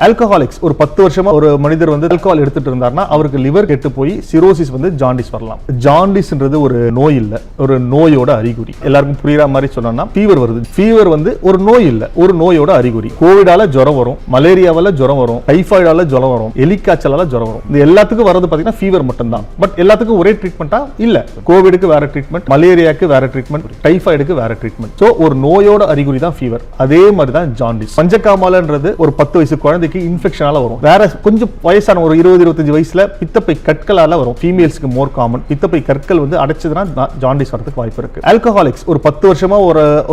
Alcoholics ஒரு 10 வருஷமா ஒரு மனிதர் வந்து ஆல்கஹால் எடுத்துட்டு இருந்தார்னா அவருக்கு லிவர் கெட்டு போய் சிரோசிஸ் வந்து ஜாண்டிஸ் வரலாம். ஜாண்டிஸ்ன்றது ஒரு நோய் இல்ல, ஒரு நோயோட அறிகுறி. எல்லாருக்கும் புரியுற மாதிரி சொன்னோம்னா ஃபீவர் வருது. ஃபீவர் வந்து ஒரு நோய் இல்ல, ஒரு நோயோட அறிகுறி. கோவிடால ஜுரம் வரும், மலேரியாவால ஜுரம் வரும், டைபாய்டால ஜுரம் வரும், எலிக்காய்ச்சலால ஜுரம் வரும். இந்த எல்லாத்துக்கும் வரது பாத்தீங்கன்னா ஃபீவர் மட்டும் தான். பட் எல்லாத்துக்கும் ஒரே ட்ரீட்மெண்டா இல்ல. கோவிடுக்கு வேற ட்ரீட்மெண்ட், மலேரியாக்கு வேற ட்ரீட்மெண்ட், டைபாய்டுக்கு வேற ட்ரீட்மெண்ட். சோ ஒரு நோயோட அறிகுறி தான் ஃபீவர். அதே மாதிரி தான் ஜாண்டிஸ். பஞ்சகாமாலன்றது ஒரு 10 வயசு குழந்தைக்கு இன்ஃபெக்ஷனால வரும். வேற கொஞ்சம் வயசான ஒரு 20-25 வயசுல பித்தப்பை கற்களால வரும். ஃபீமேல்ஸ்க்கு மோர் காமன். பித்தப்பை கற்கள் வந்து அடைச்சதுனா ஜாண்டிஸ் வரதுக்கு வாய்ப்பு இருக்கு. ஆல்கஹாலிக்ஸ் ஒரு 10 வருஷமா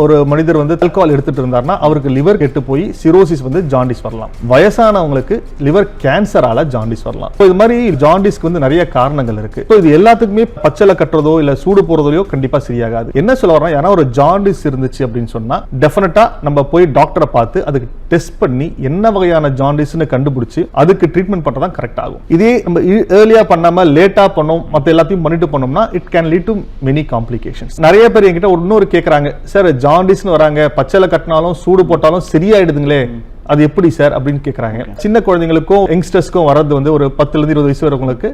ஒரு மனிதர் வந்து ஆல்கஹால் எடுத்துட்டு இருந்தார்னா அவருக்கு லிவர் கெட்டு போய் சிரோசிஸ் வந்து ஜாண்டிஸ் வரலாம். வயசானவங்களுக்கு லிவர் கேன்சரால ஜாண்டிஸ் வரலாம். இது மாதிரி ஜாண்டிஸ்க்கு வந்து நிறைய காரணங்கள் இருக்கு. இது எல்லாத்துக்குமே பச்சளை கட்டுறதோ இல்ல சூடு போறதோ கண்டிப்பா சரியாகாது. என்ன சொல்ல வரேன், ஏன்னா ஒரு ஜாண்டிஸ் இருந்துச்சு அப்படின்னு சொன்னா டெஃபினட்டா நம்ம போய் டாக்டரை பார்த்து அதுக்கு டெஸ்ட் பண்ணி என்ன வகையான ஜாண்டிஸ்னு கண்டுபிடிச்சு அதுக்கு ட்ரீட்மெண்ட் பண்றதா கரெக்ட் ஆகும். இதே நம்ம ஏர்லியா பண்ணாம லேட்டா பண்ணோம், மத்த எல்லாத்தையும் பண்ணிட்டு பண்ணோம்னா it can lead to many complications. நிறைய பேர் என்கிட்ட இன்னொரு கேக்குறாங்க, சார் ஜாண்டிஸ்னு வராங்க, பச்சளை கட்டினாலும் சூடு போட்டாலும் சரியாயிடுதுங்களே, அது எப்படி சார் அப்படின்னு கேக்குறாங்க. சின்ன குழந்தைங்களுக்கும் யங்ஸ்டர்ஸ்க்கும் வரது வந்து ஒரு 10-20 வயசு வரவங்களுக்கு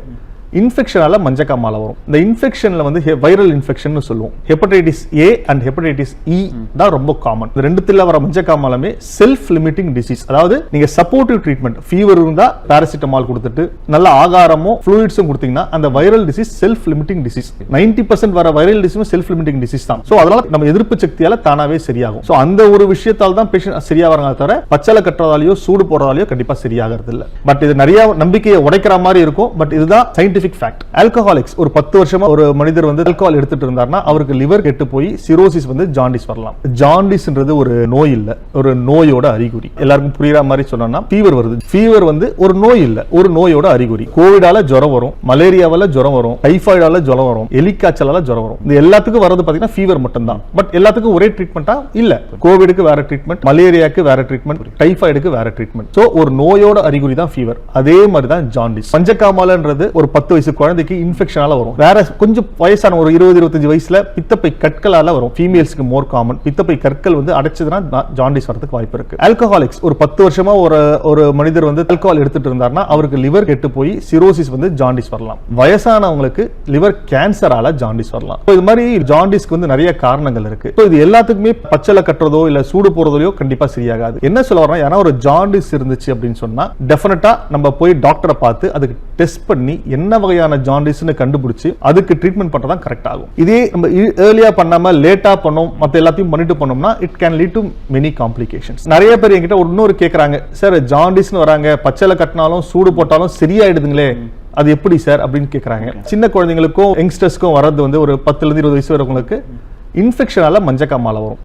இன்ஃபெக்ஷனால மஞ்சக்காமாலை வரும். இந்த இன்ஃபெக்ஷன்ல வந்து வைரல் இன்ஃபெக்ஷன் சொல்லுவோம். ஹெப்படைட்டிஸ் ஏ அண்ட் ஹெப்படைட்டிஸ் இ தான் ரொம்ப காமன். இந்த ரெண்டுத்துல வர மஞ்சக்காமாலமே செல்ஃப் லிமிட்டிங் டிசீஸ். அதாவது நீங்க சப்போர்ட்டிவ் ட்ரீட்மெண்ட், ஃபீவர் இருந்தா பாராசிட்டமால் கொடுத்துட்டு நல்ல ஆகாரமும் ஃப்ளூயிட்ஸும் கொடுத்தீங்கன்னா அந்த viral disease self limiting disease. 90% வர viral disease self limiting disease தான். சோ அதனால நம்ம எதிர்ப்பு சக்தியால தானாவே சரியாகும். சோ அந்த ஒரு விஷயத்தால தான் பேஷண்ட் சரியா வராங்க தவிர பச்சளை கட்டுறதாலேயோ சூடு போடுறதாலேயோ கண்டிப்பா சரியாகிறது இல்ல. பட் இது நிறைய நம்பிக்கையை உடைக்கிற மாதிரி இருக்கும். பட் இதுதான் சயின்டிபிக் fact. ஆல்கஹாலிக்ஸ் ஒரு 10 வருஷமா ஒரு மனிதர் வந்து ஆல்கஹால் எடுத்துட்டு இருந்தார்னா அவருக்கு லிவர் கெட்டு போய் சிரோசிஸ் வந்து ஜாண்டிஸ் வரலாம். ஜாண்டிஸ்ன்றது ஒரு நோய் இல்ல, ஒரு நோயோட அறிகுறி. எல்லாருக்கும் புரியுற மாதிரி சொன்னோம்னா ஃபீவர் வருது. ஃபீவர் வந்து ஒரு நோய் இல்ல, ஒரு நோயோட அறிகுறி. கோவிடால ஜுரம் வரும், மலேரியாவால ஜுரம் வரும், டைபாய்டால ஜுரம் வரும், எலிக்காய்ச்சலால ஜுரம் வரும். இந்த எல்லாத்துக்கும் வரது பாத்தீங்கன்னா ஃபீவர் மட்டும் தான். பட் எல்லாத்துக்கும் ஒரே ட்ரீட்மெண்டா இல்ல. கோவிடுக்கு வேற ட்ரீட்மெண்ட், மலேரியாக்கு வேற ட்ரீட்மெண்ட், டைபாய்டுக்கு வேற ட்ரீட்மெண்ட். சோ ஒரு நோயோட அறிகுறி தான் ஃபீவர். அதே மாதிரி தான் ஜாண்டிஸ். பஞ்சகாமாலன்றது ஒரு 10 வயசு குழந்தைக்கு இன்ஃபெக்ஷனால வரும். வேற கொஞ்சம் வயசான ஒரு 20-25 வயசுல பித்தப்பை கற்களால வரும். ஃபீமேல்ஸ்க்கு மோர் காமன். பித்தப்பை கற்கள் வந்து அடைச்சதுனா ஜாண்டிஸ் வரதுக்கு வாய்ப்பு இருக்கு. ஆல்கஹாலிக்ஸ் ஒரு 10 வருஷமா ஒரு மனிதர் வந்து ஆல்கஹால் எடுத்துட்டு இருந்தார்னா அவருக்கு லிவர் கெட்டு போய் சிரோசிஸ் வந்து ஜாண்டிஸ் வரலாம். வயசானவங்களுக்கு லிவர் கேன்சரால ஜாண்டிஸ் வரலாம். இது மாதிரி ஜாண்டிஸ்க்கு வந்து நிறைய காரணங்கள் இருக்கு. இது எல்லாத்துக்குமே பச்சளை கட்டுறதோ இல்ல சூடு போறதோ கண்டிப்பா சரியாகாது. என்ன சொல்ல வரேன், ஏன்னா ஒரு ஜாண்டிஸ் இருந்துச்சு அப்படின்னு சொன்னா டெஃபினட்டா நம்ம போய் டாக்டரை பார்த்து அதுக்கு டெஸ்ட் பண்ணி என்ன வகையான ஜாண்டிஸ்னு கண்டுபிடிச்சு அதுக்கு ட்ரீட்மெண்ட் பண்றதா கரெக்ட் ஆகும். இதே நம்ம ஏர்லியா பண்ணாம லேட்டா பண்ணோம், மத்த எல்லாத்தையும் பண்ணிட்டு பண்ணோம்னா it can lead to many complications. நிறைய பேர் என்கிட்ட இன்னொரு கேக்குறாங்க, சார் ஜாண்டிஸ்னு வராங்க, பச்சளை கட்டினாலும் சூடு போட்டாலும் சரியாயிடுதுங்களே, அது எப்படி சார் அப்படின்னு கேக்குறாங்க. சின்ன குழந்தைங்களுக்கும் யங்ஸ்டர்ஸ்க்கும் வரது வந்து ஒரு 10-20 வயசு வரவங்களுக்கு இன்ஃபெக்ஷனால மஞ்சக்காமாலை வரும்.